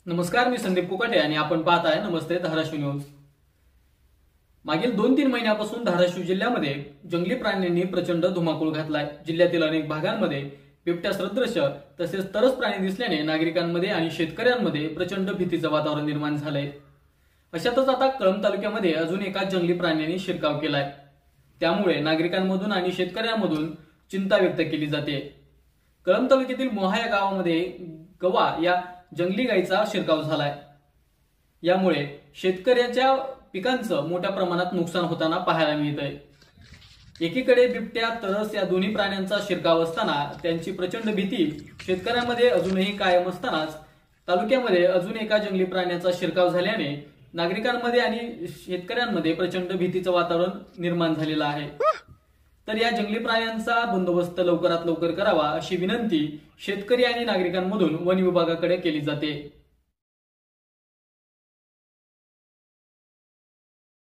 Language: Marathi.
नमस्कार, मी संदीप कुकाटे आणि आपण पाहत आहे नमस्ते धाराशिव न्यूज। मागील 2-3 महिन्यापासून धाराशिव जिल्ह्यामध्ये जंगली प्राण्यांनी प्रचंड धुमाकूळ घातलाय। जिल्ह्यातील अनेक भागांमध्ये बिबट्या सदृश तसेच तरस प्राणी दिसल्याने नागरिकांमध्ये आणि शेतकऱ्यांमध्ये प्रचंड भीतीचे वातावरण निर्माण झालंय। अशातच आता कळंब तालुक्यामध्ये अजून एका जंगली प्राण्याने शिरकाव केलाय। त्यामुळे नागरिकांमधून आणि शेतकऱ्यांमधून चिंता व्यक्त केली जाते। कळंब तालुक्यातील मोहा या गावामध्ये गवा या जंगली गायीचा शिरकाव झालाय। यामुळे शेतकऱ्याच्या पिकांचं मोठ्या प्रमाणात नुकसान होताना पाहायला मिळतंय। एकीकडे बिबट्या तरस या दोन्ही प्राण्यांचा शिरकाव असताना त्यांची प्रचंड भीती शेतकऱ्यांमध्ये अजूनही कायम असतानाच तालुक्यामध्ये अजून एका जंगली प्राण्याचा शिरकाव झाल्याने नागरिकांमध्ये आणि शेतकऱ्यांमध्ये प्रचंड भीतीचं वातावरण निर्माण झालेलं आहे। तर या जंगली प्राण्यांचा बंदोबस्त लवकरात लवकर करावा अशी विनंती शेतकरी आणि नागरिकांमधून वन विभागाकडे केली जाते।